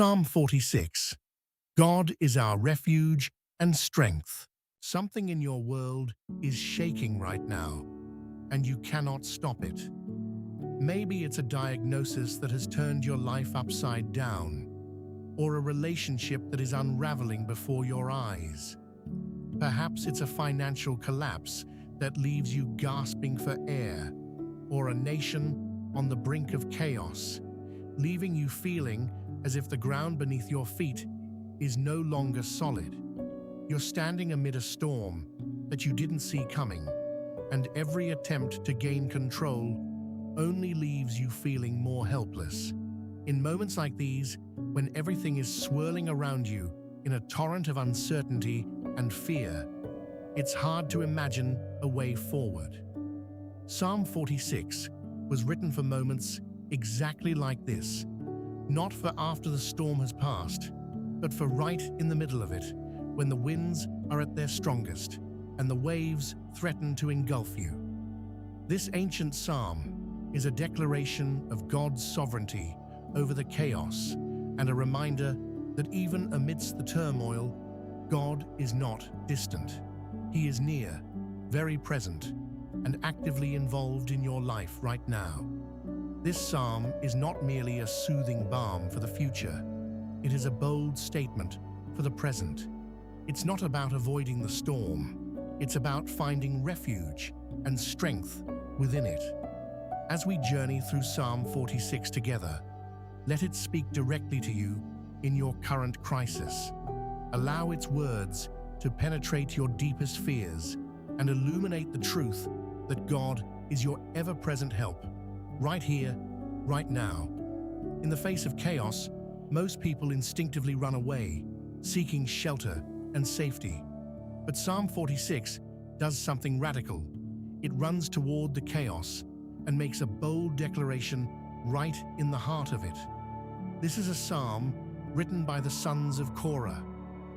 Psalm 46. God is our refuge and strength. Something in your world is shaking right now, and you cannot stop it. Maybe it's a diagnosis that has turned your life upside down, or a relationship that is unraveling before your eyes. Perhaps it's a financial collapse that leaves you gasping for air, or a nation on the brink of chaos, leaving you feeling as if the ground beneath your feet is no longer solid. You're standing amid a storm that you didn't see coming, and every attempt to gain control only leaves you feeling more helpless. In moments like these, when everything is swirling around you in a torrent of uncertainty and fear, it's hard to imagine a way forward. Psalm 46 was written for moments exactly like this, not for after the storm has passed, but for right in the middle of it, when the winds are at their strongest and the waves threaten to engulf you. This ancient psalm is a declaration of God's sovereignty over the chaos and a reminder that even amidst the turmoil, God is not distant. He is near, very present, and actively involved in your life right now. This psalm is not merely a soothing balm for the future. It is a bold statement for the present. It's not about avoiding the storm. It's about finding refuge and strength within it. As we journey through Psalm 46 together, let it speak directly to you in your current crisis. Allow its words to penetrate your deepest fears and illuminate the truth that God is your ever-present help, right here, right now. In the face of chaos, most people instinctively run away, seeking shelter and safety. But Psalm 46 does something radical. It runs toward the chaos and makes a bold declaration right in the heart of it. This is a psalm written by the sons of Korah,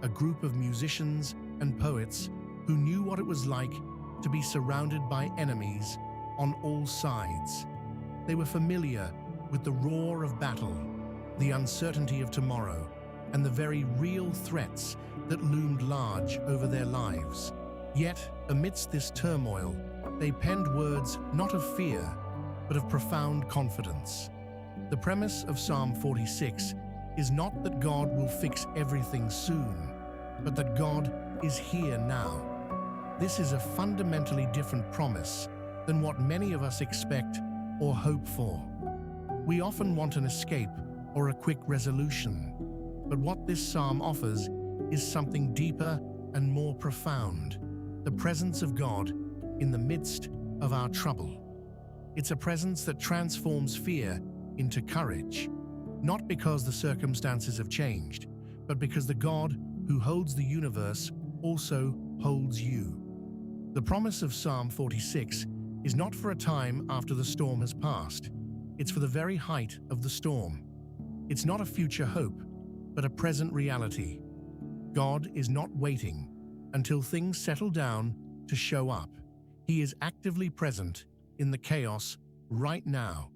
a group of musicians and poets who knew what it was like to be surrounded by enemies on all sides. They were familiar with the roar of battle, the uncertainty of tomorrow, and the very real threats that loomed large over their lives. Yet, amidst this turmoil, they penned words not of fear, but of profound confidence. The premise of Psalm 46 is not that God will fix everything soon, but that God is here now. This is a fundamentally different promise than what many of us expect or hope for. We often want an escape or a quick resolution, but what this psalm offers is something deeper and more profound: the presence of God in the midst of our trouble. It's a presence that transforms fear into courage, not because the circumstances have changed, but because the God who holds the universe also holds you. The promise of Psalm 46 is not for a time after the storm has passed. It's for the very height of the storm. It's not a future hope, but a present reality. God is not waiting until things settle down to show up. He is actively present in the chaos right now.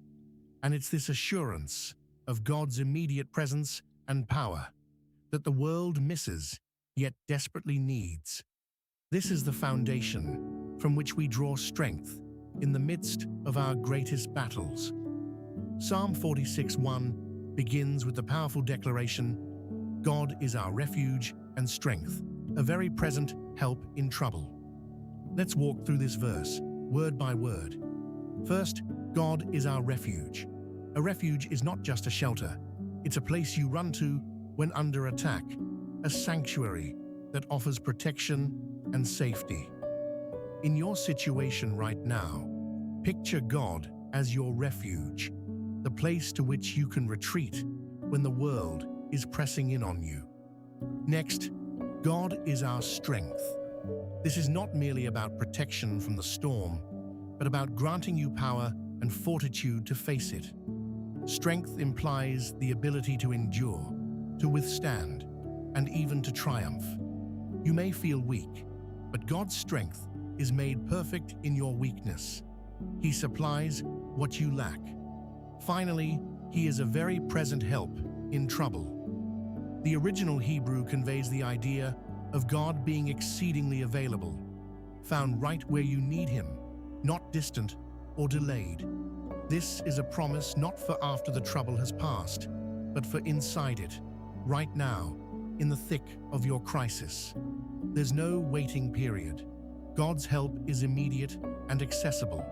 And it's this assurance of God's immediate presence and power that the world misses, yet desperately needs. This is the foundation from which we draw strength in the midst of our greatest battles. Psalm 46:1 begins with the powerful declaration, God is our refuge and strength, a very present help in trouble. Let's walk through this verse, word by word. First, God is our refuge. A refuge is not just a shelter. It's a place you run to when under attack, a sanctuary that offers protection and safety. In your situation right now, picture God as your refuge, the place to which you can retreat when the world is pressing in on you. Next, God is our strength. This is not merely about protection from the storm, but about granting you power and fortitude to face it. Strength implies the ability to endure, to withstand, and even to triumph. You may feel weak, but God's strength is made perfect in your weakness. He supplies what you lack. Finally, He is a very present help in trouble. The original Hebrew conveys the idea of God being exceedingly available, found right where you need him, not distant or delayed. This is a promise not for after the trouble has passed, but for inside it, right now, in the thick of your crisis. There's no waiting period. God's help is immediate and accessible.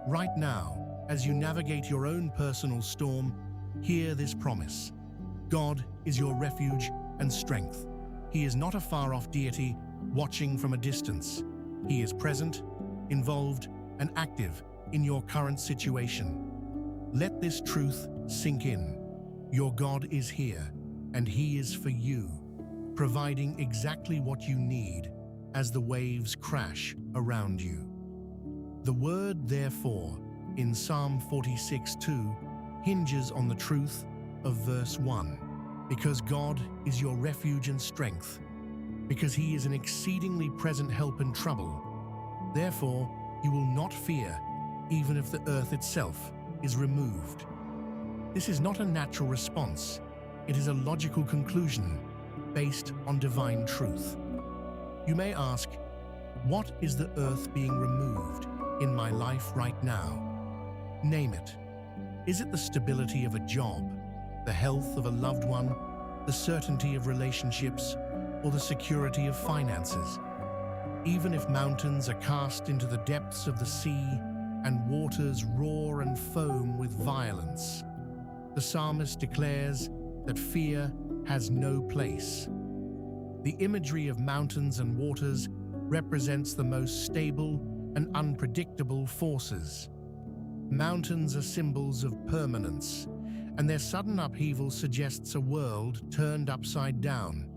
Right now, as you navigate your own personal storm, hear this promise. God is your refuge and strength. He is not a far-off deity watching from a distance. He is present, involved, and active in your current situation. Let this truth sink in. Your God is here, and He is for you, providing exactly what you need as the waves crash around you. The word therefore in Psalm 46:2 hinges on the truth of verse 1. Because God is your refuge and strength, because He is an exceedingly present help in trouble, therefore you will not fear, even if the earth itself is removed. This is not a natural response. It is a logical conclusion based on divine truth. You may ask, what is the earth being removed in my life right now? Name it. Is it the stability of a job, the health of a loved one, the certainty of relationships, or the security of finances? Even if mountains are cast into the depths of the sea and waters roar and foam with violence, the psalmist declares that fear has no place. The imagery of mountains and waters represents the most stable and unpredictable forces. Mountains are symbols of permanence, and their sudden upheaval suggests a world turned upside down.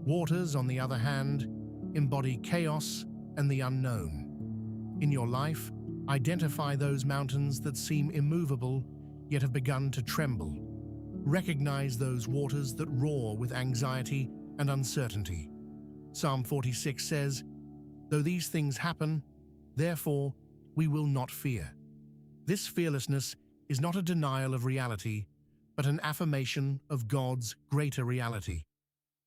Waters, on the other hand, embody chaos and the unknown. In your life, identify those mountains that seem immovable yet have begun to tremble. Recognize those waters that roar with anxiety and uncertainty. Psalm 46 says, "Though these things happen, therefore we will not fear." This fearlessness is not a denial of reality, but an affirmation of God's greater reality.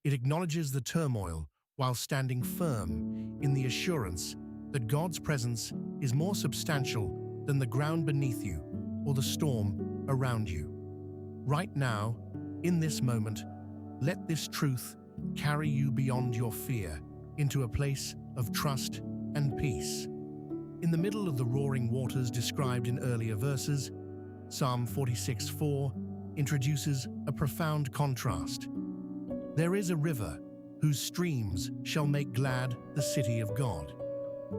It acknowledges the turmoil while standing firm in the assurance that God's presence is more substantial than the ground beneath you or the storm around you. Right now, in this moment, let this truth carry you beyond your fear into a place of trust and peace. In the middle of the roaring waters described in earlier verses, Psalm 46:4 introduces a profound contrast. There is a river whose streams shall make glad the city of God.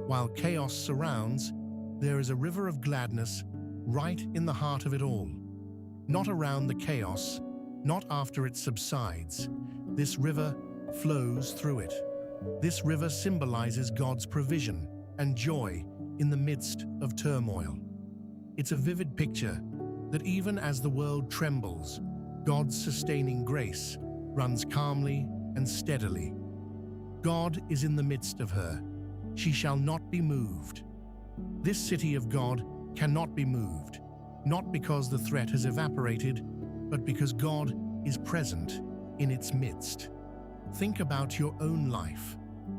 While chaos surrounds, there is a river of gladness right in the heart of it all. Not around the chaos, not after it subsides. This river flows through it. This river symbolizes God's provision and joy in the midst of turmoil. It's a vivid picture that even as the world trembles, God's sustaining grace runs calmly and steadily. God is in the midst of her. She shall not be moved. This city of God cannot be moved, not because the threat has evaporated, but because God is present in its midst. Think about your own life.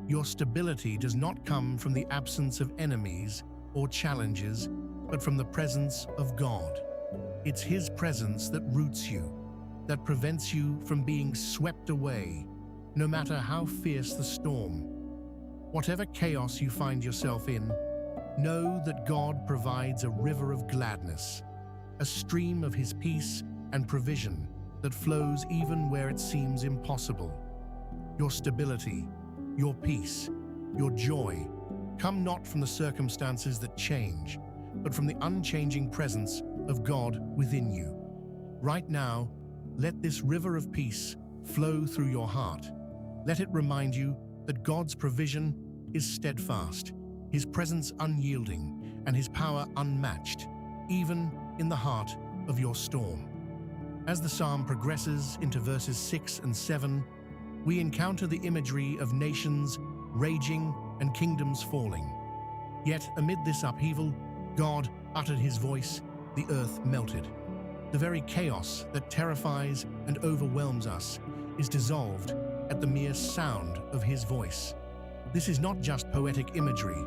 Your stability does not come from the absence of enemies or challenges, but from the presence of God. It's His presence that roots you, that prevents you from being swept away, no matter how fierce the storm. Whatever chaos you find yourself in, know that God provides a river of gladness, a stream of His peace and provision that flows even where it seems impossible. Your stability, your peace, your joy come not from the circumstances that change, but from the unchanging presence of God within you. Right now, let this river of peace flow through your heart. Let it remind you that God's provision is steadfast, His presence unyielding, and His power unmatched, even in the heart of your storm. As the psalm progresses into verses 6 and 7, we encounter the imagery of nations raging and kingdoms falling. Yet amid this upheaval, God uttered His voice, the earth melted. The very chaos that terrifies and overwhelms us is dissolved at the mere sound of his voice. This is not just poetic imagery,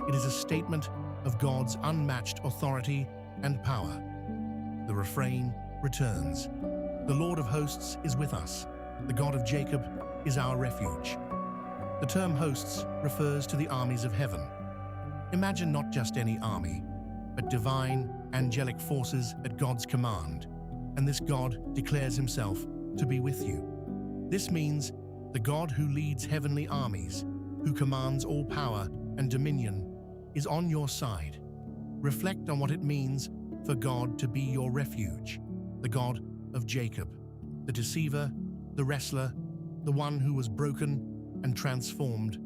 it is a statement of God's unmatched authority and power. The refrain returns. The Lord of hosts is with us. The God of Jacob is our refuge. The term hosts refers to the armies of heaven. Imagine not just any army, but divine, angelic forces at God's command, and this God declares himself to be with you. This means the God who leads heavenly armies, who commands all power and dominion, is on your side. Reflect on what it means for God to be your refuge, the God of Jacob, the deceiver, the wrestler, the one who was broken and transformed.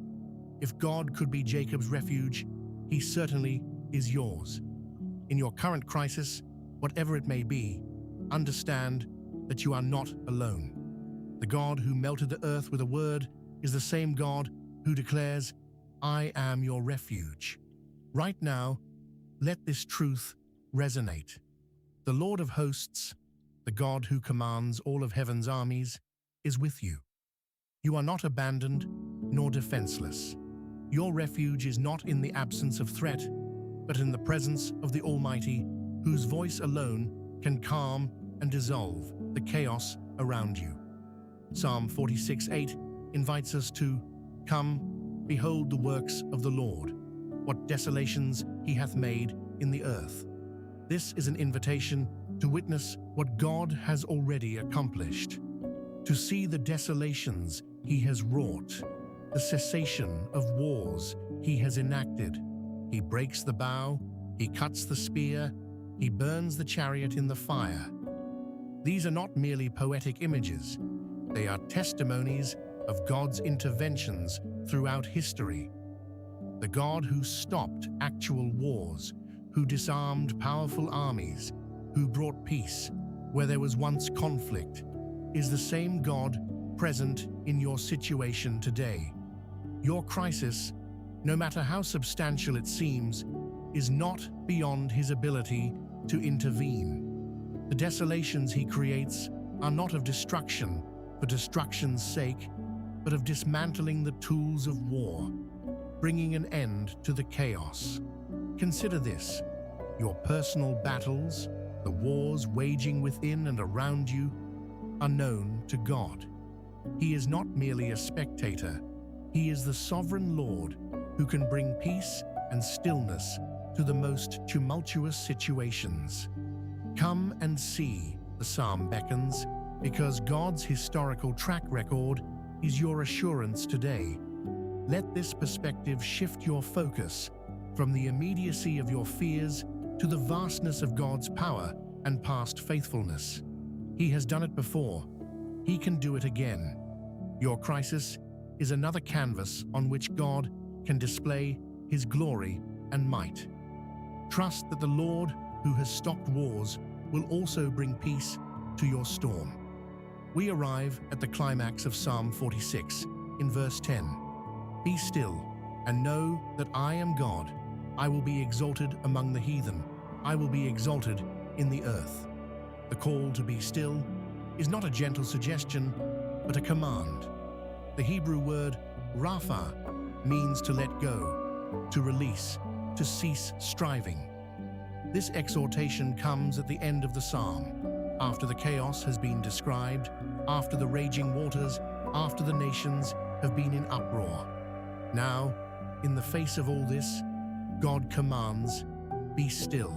If God could be Jacob's refuge, he certainly is yours. In your current crisis, whatever it may be, understand that you are not alone. The God who melted the earth with a word is the same God who declares, "I am your refuge." Right now, let this truth resonate. The Lord of hosts, the God who commands all of heaven's armies, is with you. You are not abandoned nor defenseless. Your refuge is not in the absence of threat, but in the presence of the Almighty, whose voice alone can calm and dissolve the chaos around you. Psalm 46:8 invites us to come, behold the works of the Lord, what desolations he hath made in the earth. This is an invitation to witness what God has already accomplished, to see the desolations he has wrought, the cessation of wars he has enacted. He breaks the bow, he cuts the spear, he burns the chariot in the fire. These are not merely poetic images, they are testimonies of God's interventions throughout history. The God who stopped actual wars, who disarmed powerful armies, who brought peace where there was once conflict, is the same God present in your situation today. Your crisis, no matter how substantial it seems, is not beyond his ability to intervene. The desolations he creates are not of destruction for destruction's sake, but of dismantling the tools of war, bringing an end to the chaos. Consider this: your personal battles, the wars waging within and around you, are known to God. He is not merely a spectator, he is the sovereign Lord who can bring peace and stillness to the most tumultuous situations. Come and see, the psalm beckons, because God's historical track record is your assurance today. Let this perspective shift your focus from the immediacy of your fears to the vastness of God's power and past faithfulness. He has done it before. He can do it again. Your crisis is another canvas on which God can display his glory and might. Trust that the Lord, who has stopped wars, will also bring peace to your storm. We arrive at the climax of Psalm 46 in verse 10. Be still and know that I am God. I will be exalted among the heathen. I will be exalted in the earth. The call to be still is not a gentle suggestion, but a command. The Hebrew word rapha means to let go, to release, to cease striving. This exhortation comes at the end of the psalm, after the chaos has been described, after the raging waters, after the nations have been in uproar. Now, in the face of all this, God commands, be still.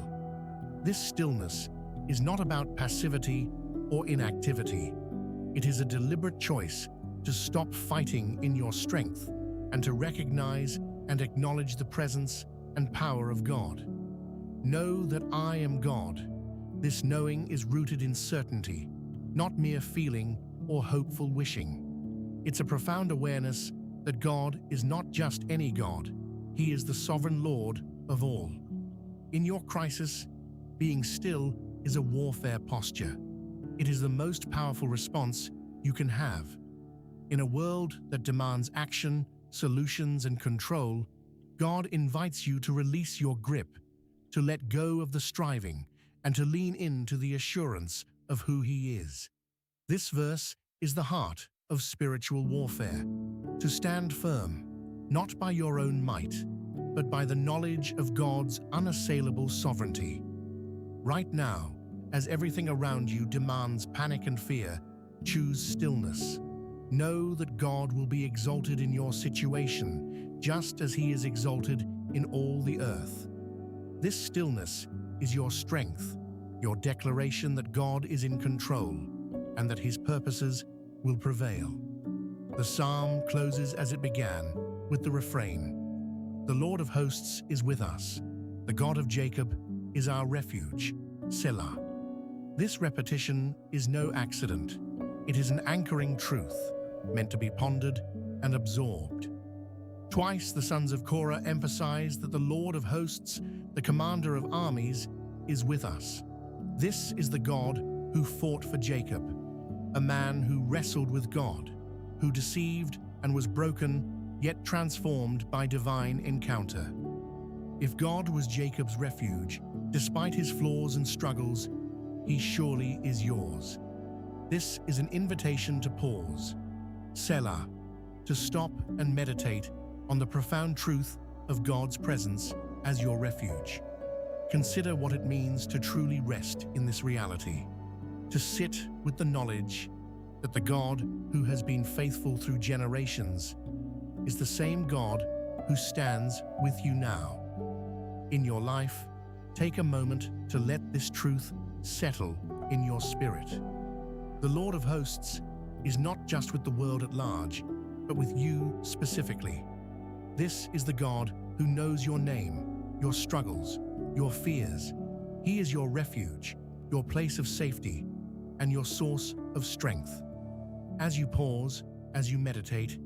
This stillness is not about passivity or inactivity. It is a deliberate choice to stop fighting in your strength and to recognize and acknowledge the presence and power of God. Know that I am God. This knowing is rooted in certainty, not mere feeling or hopeful wishing. It's a profound awareness that God is not just any God. He is the sovereign Lord of all. In your crisis, being still is a warfare posture. It is the most powerful response you can have. In a world that demands action, solutions, and control, God invites you to release your grip, to let go of the striving, and to lean into the assurance of who He is. This verse is the heart of spiritual warfare, to stand firm, not by your own might, but by the knowledge of God's unassailable sovereignty. Right now, as everything around you demands panic and fear, choose stillness. Know that God will be exalted in your situation, just as He is exalted in all the earth. This stillness is your strength, your declaration that God is in control and that His purposes will prevail. The psalm closes as it began, with the refrain, "The Lord of hosts is with us. The God of Jacob is our refuge, Selah." This repetition is no accident. It is an anchoring truth, meant to be pondered and absorbed. Twice the sons of Korah emphasize that the Lord of hosts, the commander of armies, is with us. This is the God who fought for Jacob, a man who wrestled with God, who deceived and was broken, yet transformed by divine encounter. If God was Jacob's refuge, despite his flaws and struggles, He surely is yours. This is an invitation to pause, Selah, to stop and meditate on the profound truth of God's presence as your refuge. Consider what it means to truly rest in this reality, to sit with the knowledge that the God who has been faithful through generations is the same God who stands with you now. In your life, take a moment to let this truth settle in your spirit. The Lord of hosts is not just with the world at large, but with you specifically. This is the God who knows your name, your struggles, your fears. He is your refuge, your place of safety, and your source of strength. As you pause, as you meditate,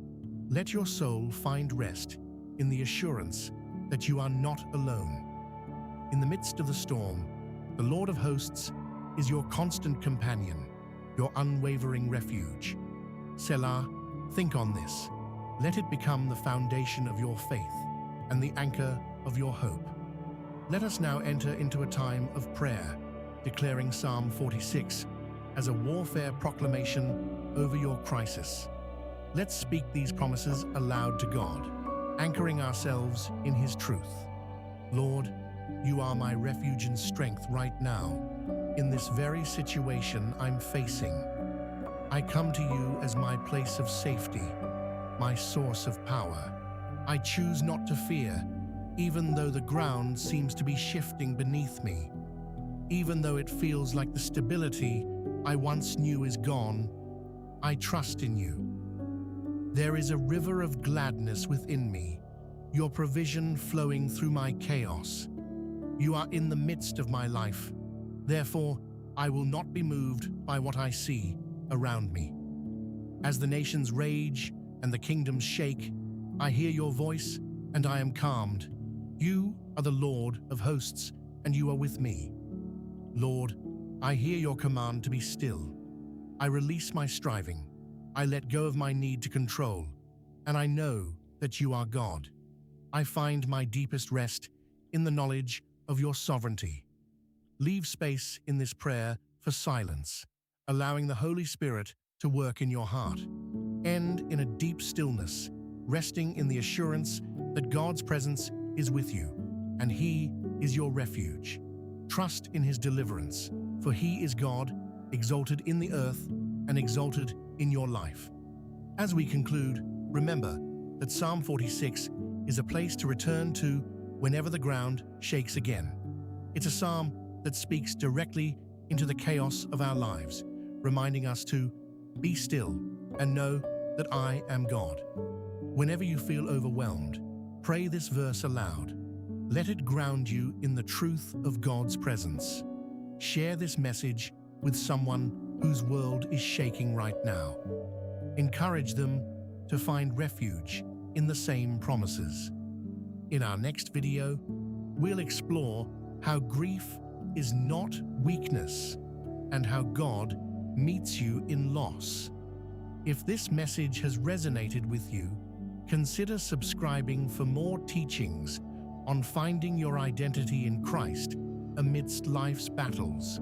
let your soul find rest in the assurance that you are not alone. In the midst of the storm, the Lord of hosts is your constant companion, your unwavering refuge. Selah, think on this. Let it become the foundation of your faith and the anchor of your hope. Let us now enter into a time of prayer, declaring Psalm 46 as a warfare proclamation over your crisis. Let's speak these promises aloud to God, anchoring ourselves in His truth. Lord, You are my refuge and strength right now. In this very situation I'm facing, I come to You as my place of safety, my source of power. I choose not to fear, even though the ground seems to be shifting beneath me. Even though it feels like the stability I once knew is gone, I trust in You. There is a river of gladness within me, Your provision flowing through my chaos. You are in the midst of my life. Therefore, I will not be moved by what I see around me. As the nations rage and the kingdoms shake, I hear Your voice and I am calmed. You are the Lord of hosts, and You are with me. Lord, I hear Your command to be still. I release my striving. I let go of my need to control, and I know that You are God. I find my deepest rest in the knowledge of Your sovereignty. Leave space in this prayer for silence, allowing the Holy Spirit to work in your heart. End in a deep stillness, resting in the assurance that God's presence is with you, and He is your refuge. Trust in His deliverance, for He is God, exalted in the earth and exalted in your life. As we conclude, remember that Psalm 46 is a place to return to whenever the ground shakes again. It's a psalm that speaks directly into the chaos of our lives, reminding us to be still and know that I am God. Whenever you feel overwhelmed, pray this verse aloud. Let it ground you in the truth of God's presence. Share this message with someone whose world is shaking right now. Encourage them to find refuge in the same promises. In our next video, we'll explore how grief is not weakness and how God meets you in loss. If this message has resonated with you, consider subscribing for more teachings on finding your identity in Christ amidst life's battles.